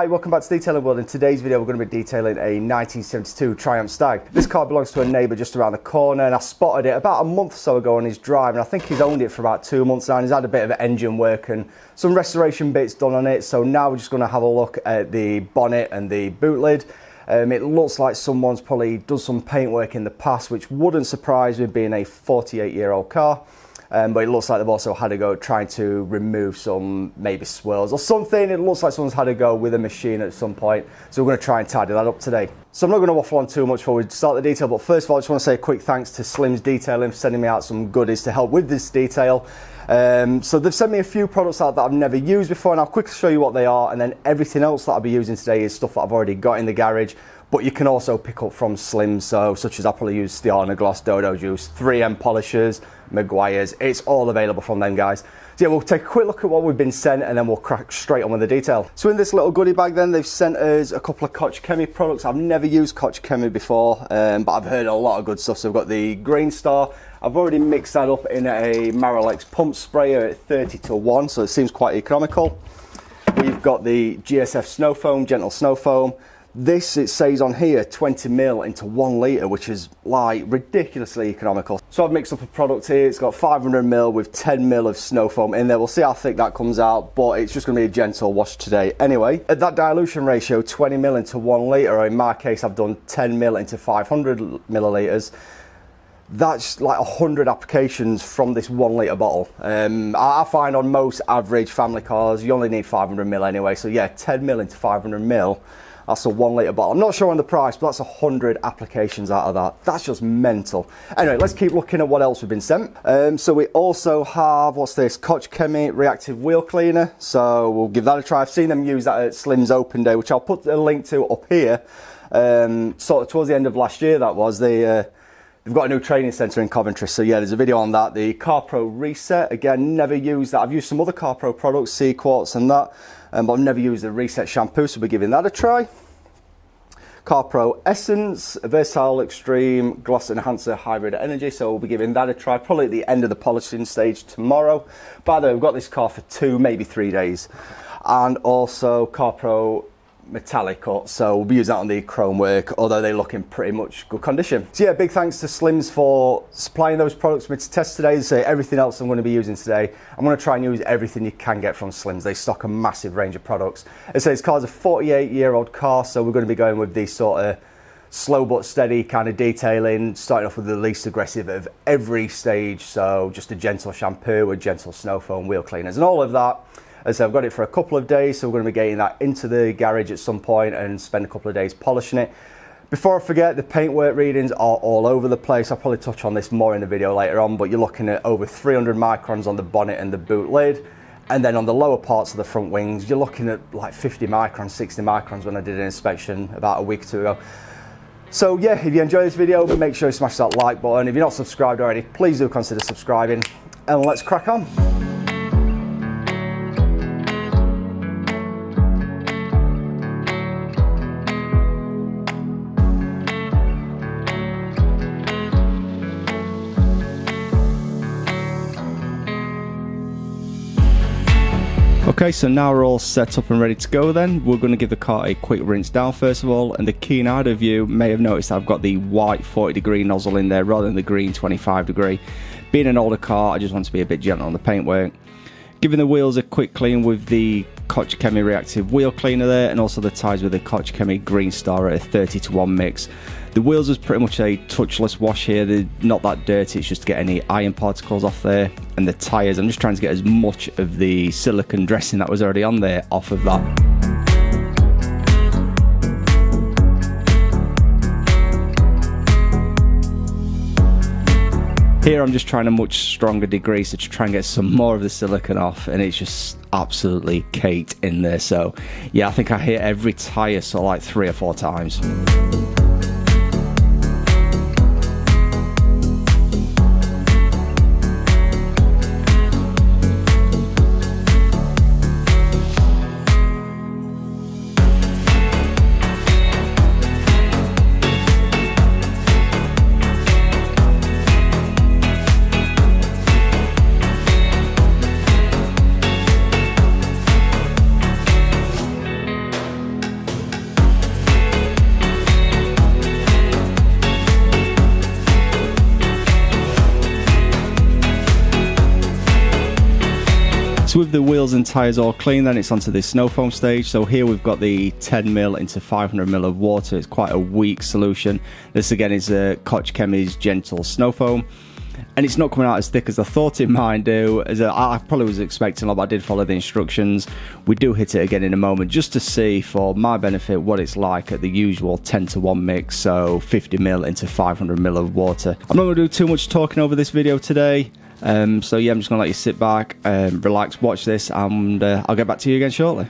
Hi, welcome back to Detailing World. In today's video we're going to be detailing a 1972 Triumph Stag. This car belongs to a neighbour just around the corner, and I spotted it about a month or so ago on his drive, and I think he's owned it for about 2 months now, and he's had a bit of engine work and some restoration bits done on it. So now we're just going to have a look at the bonnet and the boot lid. It looks like someone's probably done some paint work in the past, which wouldn't surprise me being a 48-year-old car. But it looks like they've also had a go at trying to remove some maybe swirls or something. It looks like someone's had a go with a machine at some point. So we're going to try and tidy that up today. So I'm not going to waffle on too much before we start the detail. But first of all, I just want to say a quick thanks to Slim's Detailing for sending me out some goodies to help with this detail. So they've sent me a few products out that I've never used before, and I'll quickly show you what they are. And then everything else that I'll be using today is stuff that I've already got in the garage. But you can also pick up from Slim, so such as I'll probably use Stiana Gloss, Dodo Juice, 3M polishers, Maguire's. It's all available from them guys. So yeah, we'll take a quick look at what we've been sent and then we'll crack straight on with the detail. So in this little goodie bag then, they've sent us a couple of Koch Chemie products. I've never used Koch Chemie before, but I've heard a lot of good stuff. So we've got the Green Star. I've already mixed that up in a Maralex pump sprayer at 30:1, so it seems quite economical. We've got the GSF Snow Foam, Gentle Snow Foam. This, it says on here, 20ml into 1 litre, which is like ridiculously economical. So I've mixed up a product here. It's got 500ml with 10ml of snow foam in there. We'll see how thick that comes out, but it's just going to be a gentle wash today anyway. At that dilution ratio, 20ml into 1 litre, or in my case, I've done 10ml into 500 millilitres. That's like 100 applications from this 1 litre bottle. I find on most average family cars, you only need 500ml anyway. So yeah, 10ml into 500ml. That's a 1 litre bottle. I'm not sure on the price, but that's 100 applications out of that. That's just mental. Anyway, let's keep looking at what else we've been sent. So we also have, what's this? Koch Chemie Reactive Wheel Cleaner. So we'll give that a try. I've seen them use that at Slim's Open Day, which I'll put a link to up here. Sort of towards the end of last year, that was. They've got a new training centre in Coventry. So yeah, there's a video on that. The CarPro Reset, again, never used that. I've used some other CarPro products, Sea Quartz and that. But I've never used the Reset shampoo, so we're giving that a try. CarPro Essence, Versatile Extreme Gloss Enhancer Hybrid Energy, so we'll be giving that a try probably at the end of the polishing stage tomorrow. By the way, we've got this car for 2, maybe 3 days. And also CarPro Metallic Cut, so we'll be using that on the chrome work, although they look in pretty much good condition. So yeah, big thanks to Slim's for supplying those products for me to test today. So everything else I'm going to be using today, I'm going to try and use everything you can get from Slim's. They stock a massive range of products. It says this car's a 48-year-old car, so we're going to be going with these sort of slow but steady kind of detailing, starting off with the least aggressive of every stage. So just a gentle shampoo, a gentle snow foam, wheel cleaners and all of that. As I've got it for a couple of days, so we're going to be getting that into the garage at some point and spend a couple of days polishing it. Before I forget, the paintwork readings are all over the place. I'll probably touch on this more in the video later on, but you're looking at over 300 microns on the bonnet and the boot lid. And then on the lower parts of the front wings, you're looking at like 50 microns, 60 microns when I did an inspection about a week or 2 ago. So yeah, if you enjoy this video, make sure you smash that like button. If you're not subscribed already, please do consider subscribing, and let's crack on. Okay, so now we're all set up and ready to go then. We're going to give the car a quick rinse down first of all, and the keen eye of you may have noticed I've got the white 40-degree nozzle in there rather than the green 25-degree. Being an older car, I just want to be a bit gentle on the paintwork. Giving the wheels a quick clean with the Koch Chemie Reactive Wheel Cleaner there, and also the tyres with the Koch Chemie Green Star at a 30:1 mix. The wheels is pretty much a touchless wash here. They're not that dirty, it's just to get any iron particles off there. And the tyres, I'm just trying to get as much of the silicone dressing that was already on there off of that. Here I'm just trying a much stronger degree to try and get some more of the silicone off, and it's just absolutely caked in there. So yeah, I think I hit every tyre so like 3 or 4 times. with the wheels and tyres all clean, then it's onto the snow foam stage. So here we've got the 10ml into 500ml of water. It's quite a weak solution. This again is Koch Chemi's gentle snow foam. And it's not coming out as thick as I thought it might do. I probably was expecting a lot, but I did follow the instructions. We do hit it again in a moment just to see, for my benefit, what it's like at the usual 10:1 mix, so 50ml into 500ml of water. I'm not going to do too much talking over this video today. So yeah, I'm just going to let you sit back, relax, watch this, and I'll get back to you again shortly.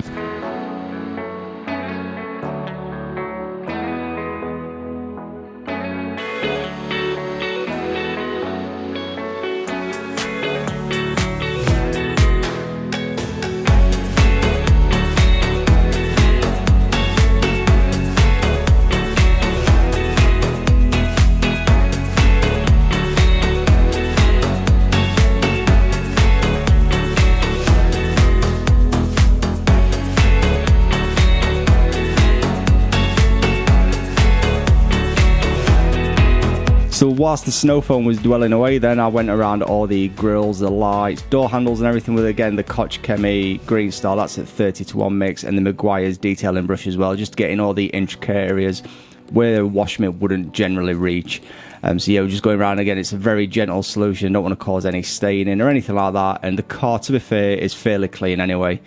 So whilst the snow foam was dwelling away, then I went around all the grills, the lights, door handles and everything with, again, the Koch Chemi Green Star. That's at 30:1 mix, and the Meguiar's detailing brush as well, just getting all the intricate areas where wash mitt wouldn't generally reach. So yeah, we're just going around again. It's a very gentle solution, don't want to cause any staining or anything like that, and the car, to be fair, is fairly clean anyway.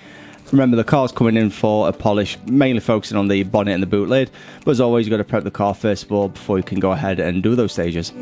Remember, the car's coming in for a polish, mainly focusing on the bonnet and the boot lid, but as always, you've got to prep the car first of all before you can go ahead and do those stages.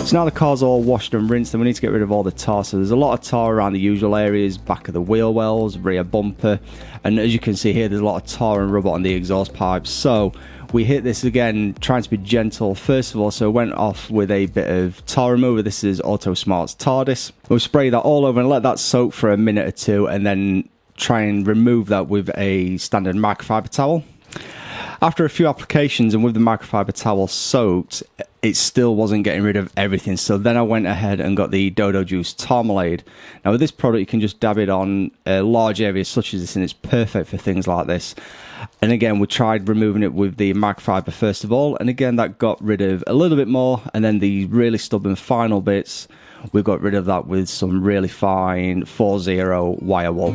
So now the car's all washed and rinsed, and we need to get rid of all the tar. So there's a lot of tar around the usual areas, back of the wheel wells, rear bumper, and as you can see here, there's a lot of tar and rubber on the exhaust pipes. So we hit this again, trying to be gentle first of all. So went off with a bit of tar remover. This is Auto Smart's TARDIS. We'll spray that all over and let that soak for a minute or two, and then try and remove that with a standard microfiber towel. After a few applications and with the microfiber towel soaked, it still wasn't getting rid of everything. So then I went ahead and got the Dodo Juice Tarmalade. Now with this product, you can just dab it on large areas such as this, and it's perfect for things like this. And again, we tried removing it with the microfiber first of all, and again, that got rid of a little bit more. And then the really stubborn final bits, we got rid of that with some really fine 4-0 wire wool.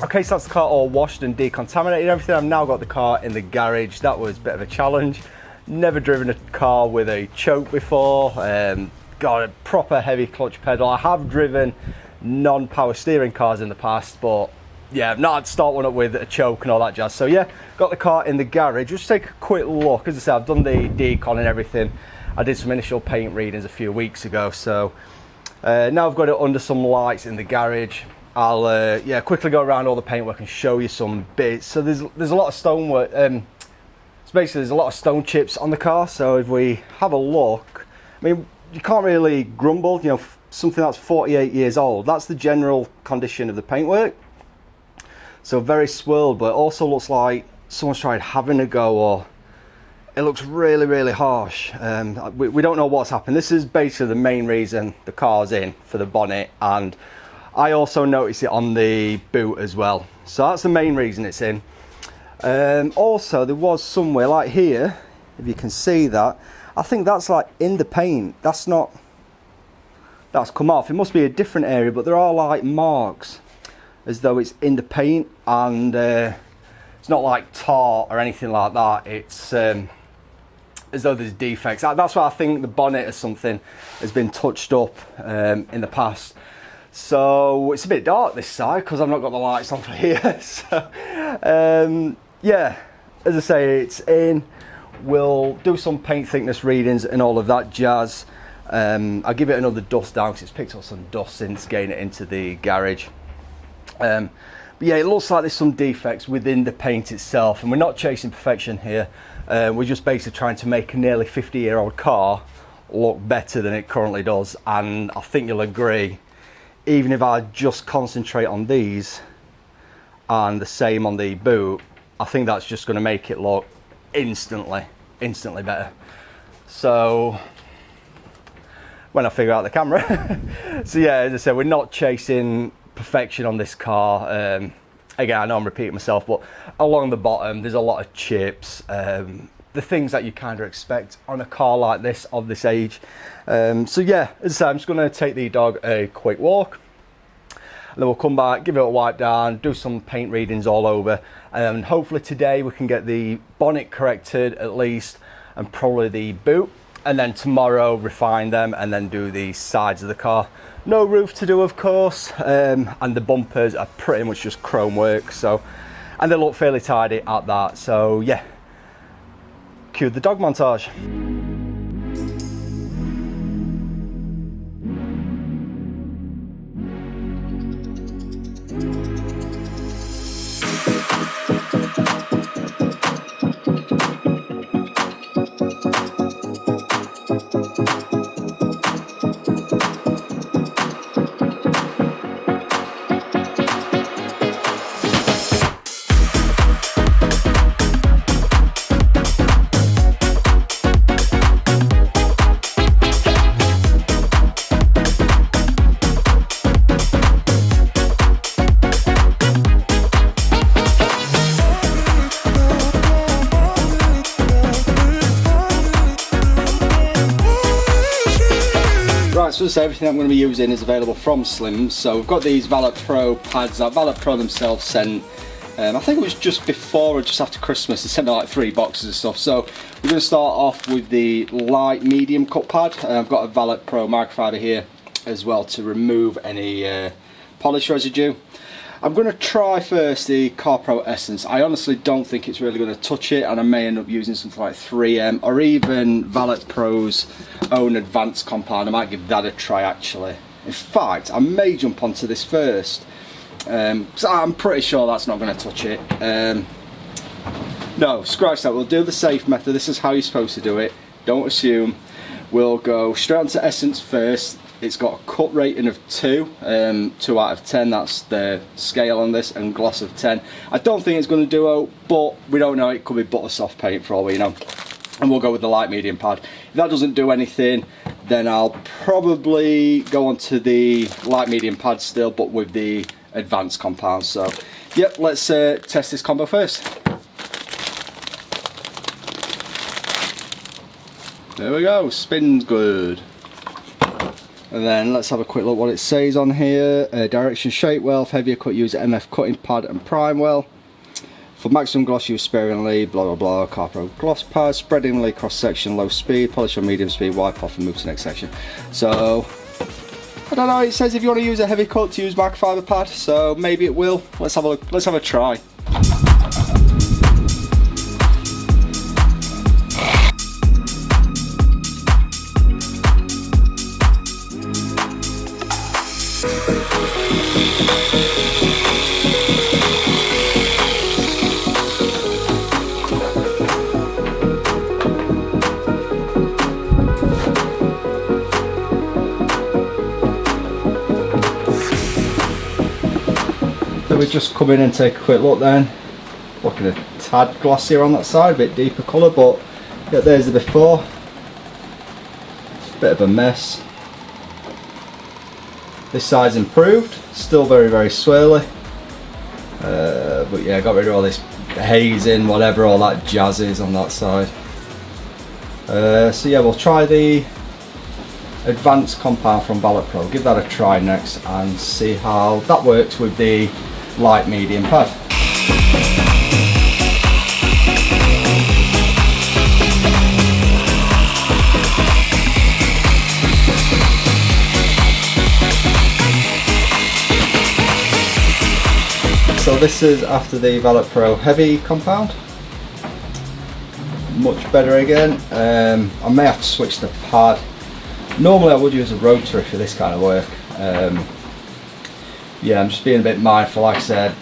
Okay, so that's the car all washed and decontaminated and everything. I've now got the car in the garage. That was a bit of a challenge. Never driven a car with a choke before. Got a proper heavy clutch pedal. I have driven non-power steering cars in the past, but yeah, I've not had to start one up with a choke and all that jazz. So yeah, got the car in the garage. Just take a quick look. As I said, I've done the decon and everything. I did some initial paint readings a few weeks ago, so now I've got it under some lights in the garage. I'll yeah, quickly go around all the paintwork and show you some bits. So there's a lot of stonework. So basically there's a lot of stone chips on the car. So if we have a look, I mean, you can't really grumble, you know, something that's 48 years old. That's the general condition of the paintwork. So very swirled, but it also looks like someone's tried having a go, or it looks really, really harsh. We don't know what's happened. This is basically the main reason the car's in, for the bonnet, and I also noticed it on the boot as well. So that's the main reason it's in. Also, there was somewhere like here, if you can see that, I think that's like in the paint. That's come off. It must be a different area, but there are like marks as though it's in the paint, and it's not like tar or anything like that. It's as though there's defects. That's why I think the bonnet or something has been touched up in the past. So it's a bit dark this side because I've not got the lights on for here. So yeah, as I say, it's in. We'll do some paint thickness readings and all of that jazz. I'll give it another dust down because it's picked up some dust since getting it into the garage. But yeah, it looks like there's some defects within the paint itself, and we're not chasing perfection here. We're just basically trying to make a nearly 50-year-old car look better than it currently does. And I think you'll agree, even if I just concentrate on these and the same on the boot, I think that's just going to make it look instantly better. So when I figure out the camera. So yeah, as I said, we're not chasing perfection on this car. Again, I know I'm repeating myself, but along the bottom there's a lot of chips, the things that you kind of expect on a car like this, of this age. So yeah, as I said, I'm just going to take the dog a quick walk, and then we'll come back, give it a wipe down, do some paint readings all over, and hopefully today we can get the bonnet corrected at least, and probably the boot, and then tomorrow refine them and then do the sides of the car. No roof to do, of course, and the bumpers are pretty much just chrome work, so, and they look fairly tidy at that. So yeah, cue the dog montage. So everything I'm going to be using is available from Slims. So we've got these ValetPro pads that ValetPro themselves sent. I think it was just before or just after Christmas. They sent me like 3 boxes of stuff. So we're going to start off with the light medium cut pad. I've got a ValetPro microfiber here as well to remove any polish residue. I'm going to try first the CarPro Essence. I honestly don't think it's really going to touch it, and I may end up using something like 3M or even ValetPro's own advanced compound. I might give that a try actually. In fact, I may jump onto this first. So I'm pretty sure that's not going to touch it. No, scratch that. We'll do the safe method. This is how you're supposed to do it. Don't assume. We'll go straight onto Essence first. It's got a cut rating of 2, 2 out of 10, that's the scale on this, and gloss of 10. I don't think it's going to duo, but we don't know, it could be butter soft paint for all we know. And we'll go with the light medium pad. If that doesn't do anything, then I'll probably go onto the light medium pad still, but with the advanced compound. So, yep, let's test this combo first. There we go, spins good. And then let's have a quick look what it says on here. Direction: shape well, for heavier cut use MF cutting pad and prime well. For maximum gloss use sparingly, blah blah blah. CarPro gloss pad, spreadingly cross section, low speed, polish on medium speed, wipe off and move to the next section. So I don't know, it says if you want to use a heavy cut to use microfiber pad, so maybe it will. Let's have a look, let's have a try. We just come in and take a quick look then. Looking a tad glossier on that side, a bit deeper colour, but yeah, there's the before. It's a bit of a mess. This side's improved, still very swirly. But yeah, got rid of all this hazing, whatever, all that jazz is on that side. So yeah, we'll try the advanced compound from ValetPro. Give that a try next and see how that works with the light medium pad. So this is after the ValetPro heavy compound. Much better again. I may have to switch the pad. Normally I would use a rotary for this kind of work. Yeah, I'm just being a bit mindful. Like I said,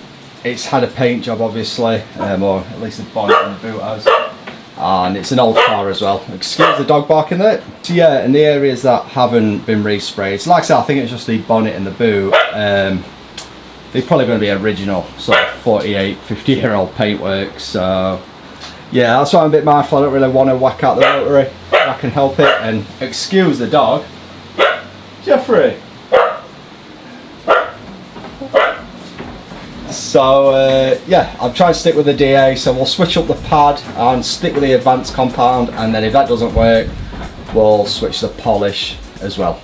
it's had a paint job obviously, or at least the bonnet and the boot has, and it's an old car as well. Excuse the dog barking there. So yeah, in the areas that haven't been resprayed, so like I said, I think it's just the bonnet and the boot. They're probably going to be original sort of 48, 50-year-old paintwork. So yeah, that's why I'm a bit mindful. I don't really want to whack out the rotary if I can help it. And excuse the dog, Jeffrey. So yeah, I'm trying to stick with the DA, so we'll switch up the pad and stick with the advanced compound, and then if that doesn't work, we'll switch the polish as well.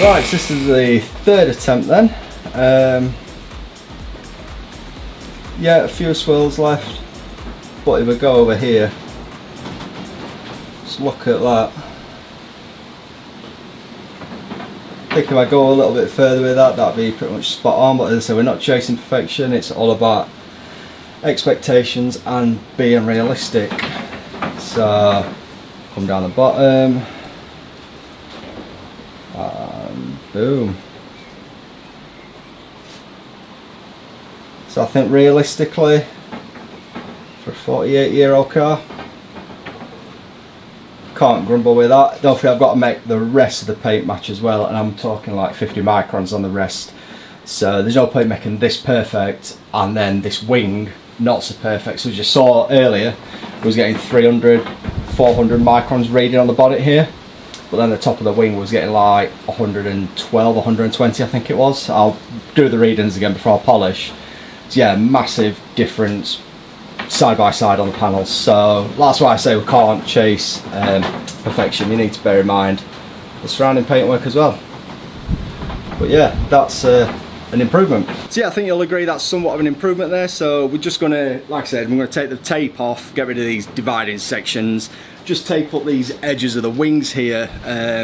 Right, so this is the third attempt then. Yeah, a few swirls left, but if we go over here, just look at that. I think if I go a little bit further with that, that'd be pretty much spot on, but as I say, we're not chasing perfection, it's all about expectations and being realistic. So, come down the bottom. Boom. So I think realistically, for a 48-year-old car, can't grumble with that. Don't forget I've got to make the rest of the paint match as well, and I'm talking like 50 microns on the rest. So there's no point making this perfect and then this wing not so perfect. So as you saw earlier, I was getting 300, 400 microns reading on the bonnet here. But then the top of the wing was getting like 112, 120 I think it was. I'll do the readings again before I polish. So yeah, massive difference side by side on the panels. So that's why I say we can't chase perfection. You need to bear in mind the surrounding paintwork as well. But yeah, that's an improvement. So yeah, I think you'll agree that's somewhat of an improvement there. So we're just gonna, like I said, we're gonna take the tape off, get rid of these dividing sections, just tape up these edges of the wings here,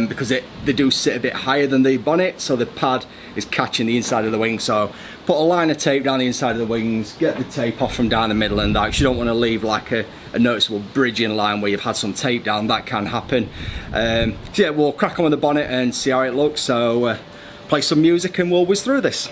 because they do sit a bit higher than the bonnet, so the pad is catching the inside of the wing. So put a line of tape down the inside of the wings, get the tape off from down the middle, and that, 'cause you don't want to leave like a noticeable bridging line where you've had some tape down. That can happen. So yeah, we'll crack on with the bonnet and see how it looks. So play some music and we'll whiz through this.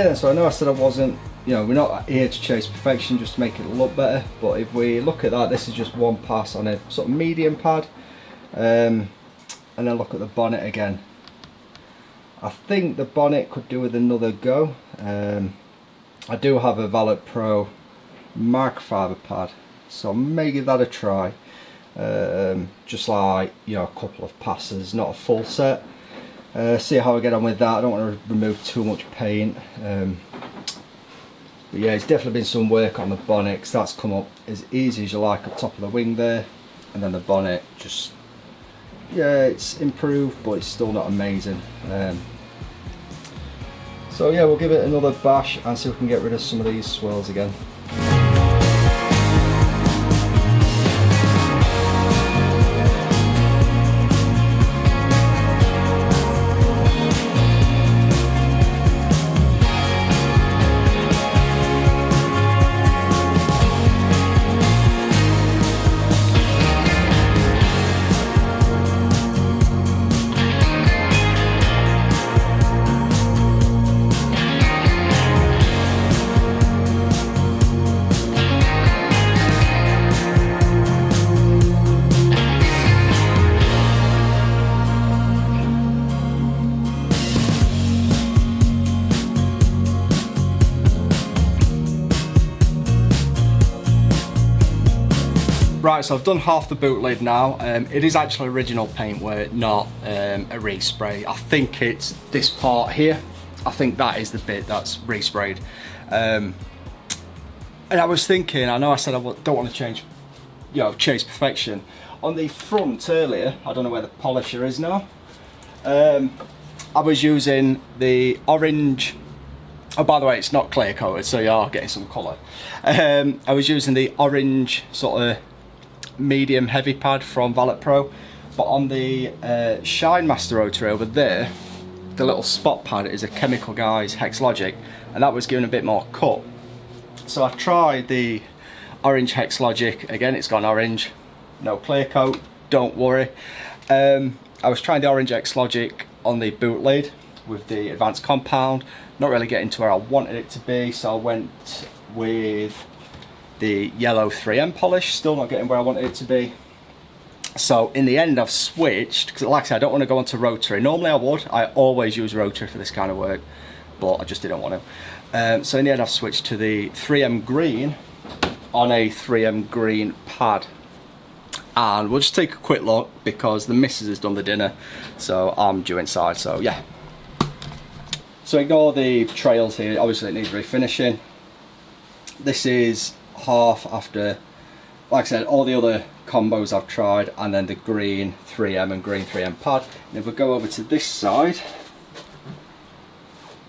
Okay then, so I know I said I wasn't, you know, we're not here to chase perfection just to make it look better, but if we look at that, this is just one pass on a sort of medium pad, and then look at the bonnet again. I think the bonnet could do with another go. I do have a ValetPro microfiber pad, so I may give that a try. Just like, you know, a couple of passes, not a full set. See how I get on with that. I don't want to remove too much paint. But yeah, it's definitely been some work on the bonnet, because that's come up as easy as you like at top of the wing there, and then the bonnet just, yeah, it's improved, but it's still not amazing. So yeah, we'll give it another bash and see if we can get rid of some of these swirls again. Right, so I've done half the boot lid now. It is actually original paintwork, not a respray. I think it's this part here. I think that is the bit that's resprayed. And I was thinking, I know I said I don't want to change, you know, chase perfection. On the front earlier, I don't know where the polisher is now. I was using the orange. Oh, by the way, it's not clear coated, so you are getting some colour. I was using the orange sort of medium heavy pad from ValetPro, but on the Shine Master rotary over there, the little spot pad is a Chemical Guys Hex Logic, and that was giving a bit more cut. So I tried the orange Hex Logic again. It's gone orange, no clear coat, don't worry. I was trying the orange Hex Logic on the boot lid with the advanced compound, not really getting to where I wanted it to be, so I went with the yellow 3M polish, still not getting where I wanted it to be. So in the end I've switched, because like I said, I don't want to go onto rotary. Normally I would, I always use rotary for this kind of work, but I just didn't want to. So in the end I've switched to the 3M green on a 3M green pad. And we'll just take a quick look, because the missus has done the dinner, so I'm due inside, so yeah. So ignore the trails here, obviously it needs refinishing. This is half after, like I said, all the other combos I've tried, and then the green 3M and green 3M pad. And if we go over to this side,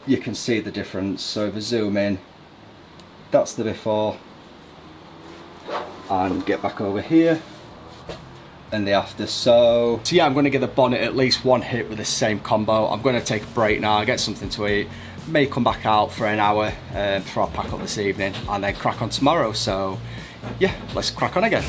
you can see the difference. So if I zoom in, that's the before, and get back over here, and the after. So yeah, I'm going to give the bonnet at least one hit with the same combo. I'm going to take a break now, get something to eat, may come back out for an hour before I pack up this evening, and then crack on tomorrow. So yeah, let's crack on again.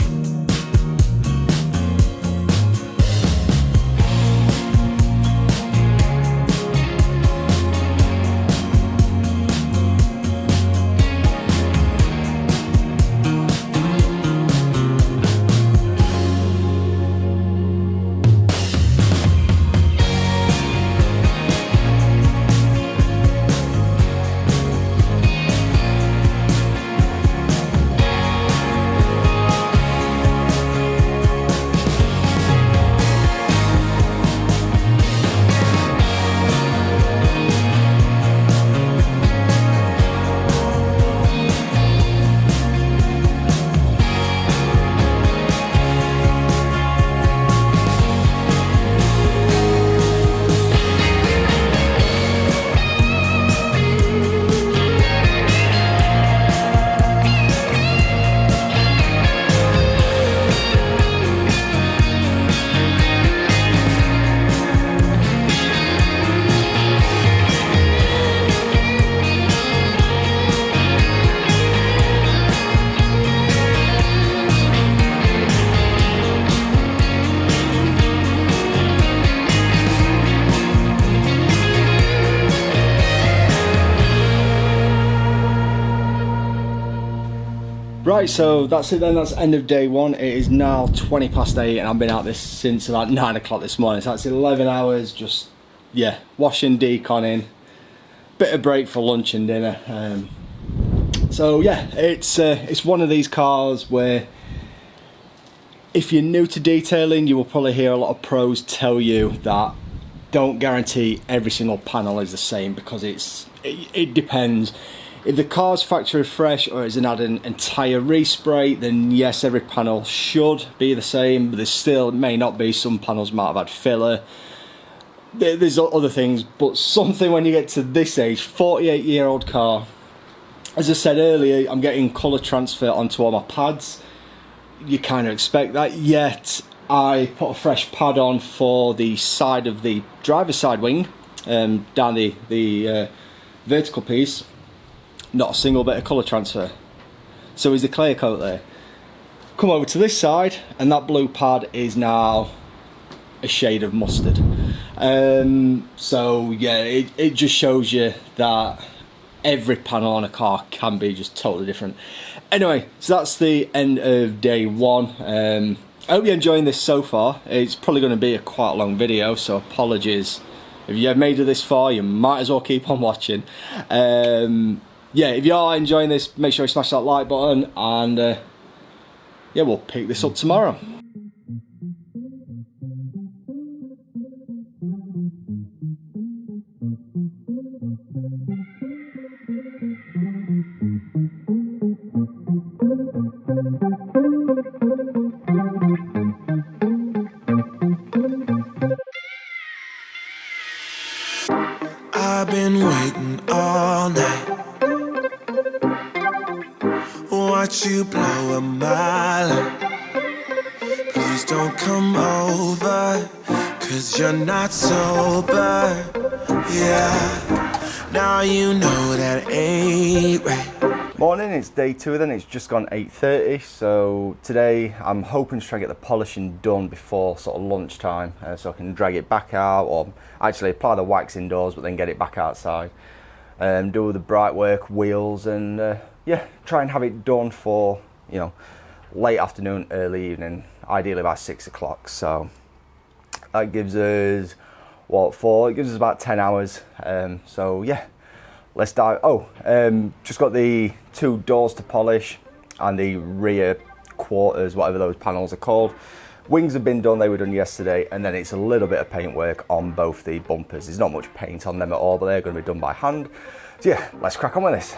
Right, so that's it then, that's end of day one. It is now 20 past 8 and I've been out this since about 9 o'clock this morning, so that's 11 hours, just, yeah, washing, deconning, bit of break for lunch and dinner. So yeah, it's one of these cars where if you're new to detailing, you will probably hear a lot of pros tell you that don't guarantee every single panel is the same, because it depends. If the car's factory fresh or it's had an entire respray, then yes, every panel should be the same, but there still may not be. Some panels might have had filler. There's other things, but something when you get to this age, 48-year-old car, as I said earlier, I'm getting colour transfer onto all my pads. You kind of expect that, yet I put a fresh pad on for the side of the driver's side wing, down the vertical piece. Not a single bit of colour transfer. So is the clear coat there. Come over to this side and that blue pad is now a shade of mustard. So yeah, it just shows you that every panel on a car can be just totally different. Anyway, so that's the end of day one. I hope you're enjoying this so far. It's probably going to be a quite long video, so apologies. If you have made it this far, you might as well keep on watching. Yeah, if you are enjoying this, make sure you smash that like button, and yeah, we'll pick this up tomorrow. I've been waiting all night. Watch you blow a mile. Please don't come over, 'cause you're not sober. Yeah, now you know that ain't right. Morning, it's day two then, it's just gone 8:30, so today I'm hoping to try and get the polishing done before sort of lunchtime, so I can drag it back out, or actually apply the wax indoors but then get it back outside, do the bright work, wheels, and yeah, try and have it done for, you know, late afternoon, early evening, ideally by 6 o'clock. So that gives us, what, it gives us about 10 hours. So yeah, let's dive. Just got the two doors to polish and the rear quarters, whatever those panels are called. Wings have been done, they were done yesterday, and then it's a little bit of paint work on both the bumpers. There's not much paint on them at all, but they're going to be done by hand. So yeah, let's crack on with this.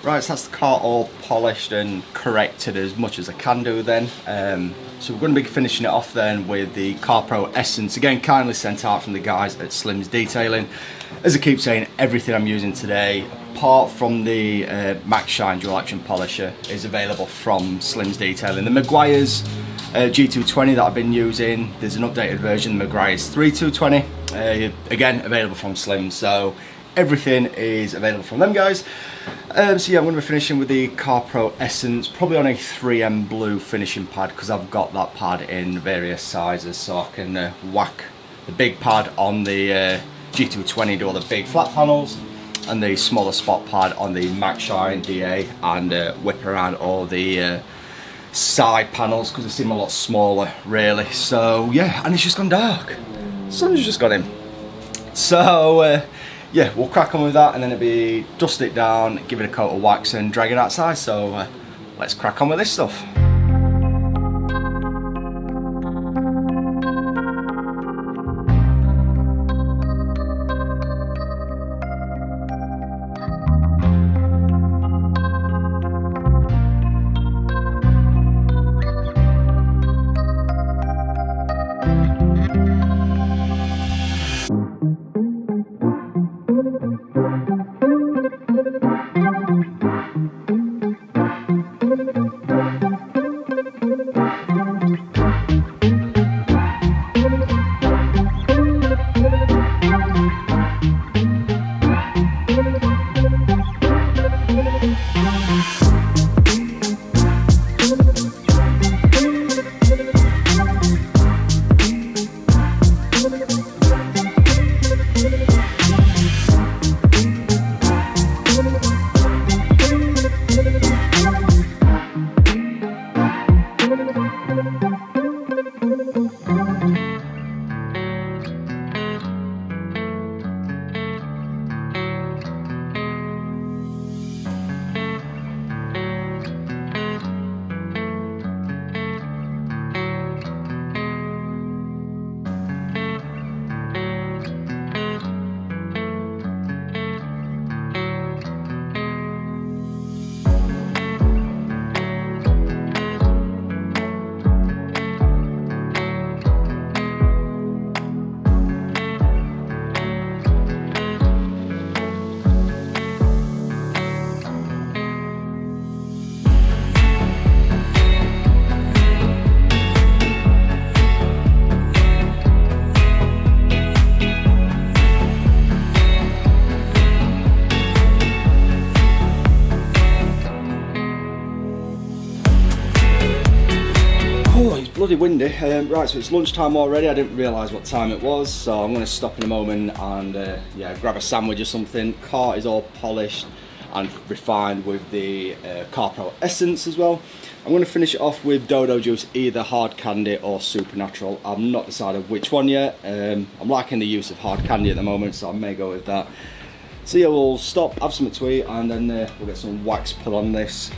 Right, so that's the car all polished and corrected as much as I can do then. So we're going to be finishing it off then with the CarPro Essence, again kindly sent out from the guys at Slim's Detailing. As I keep saying, everything I'm using today, apart from the Max Shine dual action polisher, is available from Slim's Detailing. The Meguiar's G220 that I've been using, there's an updated version, the Meguiar's 3220, again available from Slim. So everything is available from them guys. So yeah, I'm going to be finishing with the CarPro Essence, probably on a 3M blue finishing pad, because I've got that pad in various sizes, so I can whack the big pad on the G220, do all the big flat panels, and the smaller spot pad on the Max Shine DA, and whip around all the side panels because they seem a lot smaller really. So yeah, and it's just gone dark, sun's just got in, so yeah, we'll crack on with that, and then it'll be dust it down, give it a coat of wax and drag it outside. So let's crack on with this stuff. Bloody windy. Right, so it's lunchtime already. I didn't realise what time it was, so I'm going to stop in a moment and yeah, grab a sandwich or something. Car is all polished and refined with the CarPro Essence as well. I'm going to finish it off with Dodo Juice, either hard candy or supernatural. I've not decided which one yet. I'm liking the use of hard candy at the moment, so I may go with that. So yeah, we'll stop, have something to eat, and then we'll get some wax put on this.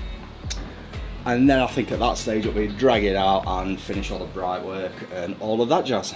And then I think at that stage it'll be drag it out and finish all the bright work and all of that jazz.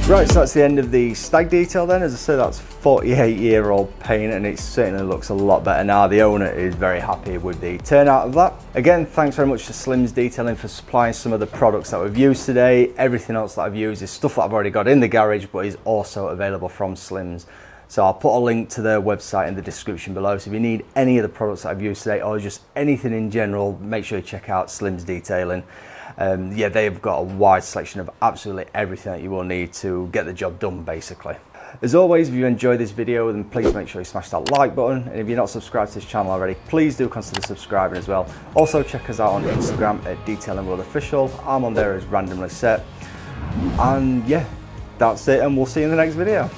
Right, so that's the end of the Stag detail then. As I said, that's 48-year-old paint and it certainly looks a lot better now. The owner is very happy with the turnout of that. Again, thanks very much to Slim's Detailing for supplying some of the products that we've used today. Everything else that I've used is stuff that I've already got in the garage, but is also available from Slim's. So I'll put a link to their website in the description below. So if you need any of the products that I've used today or just anything in general, make sure you check out Slim's Detailing. Yeah, they've got a wide selection of absolutely everything that you will need to get the job done, basically. As always, if you enjoyed this video, then please make sure you smash that like button. And if you're not subscribed to this channel already, please do consider subscribing as well. Also, check us out on Instagram at Detailing World Official. I'm on there as Randomly Set. And yeah, that's it, and we'll see you in the next video.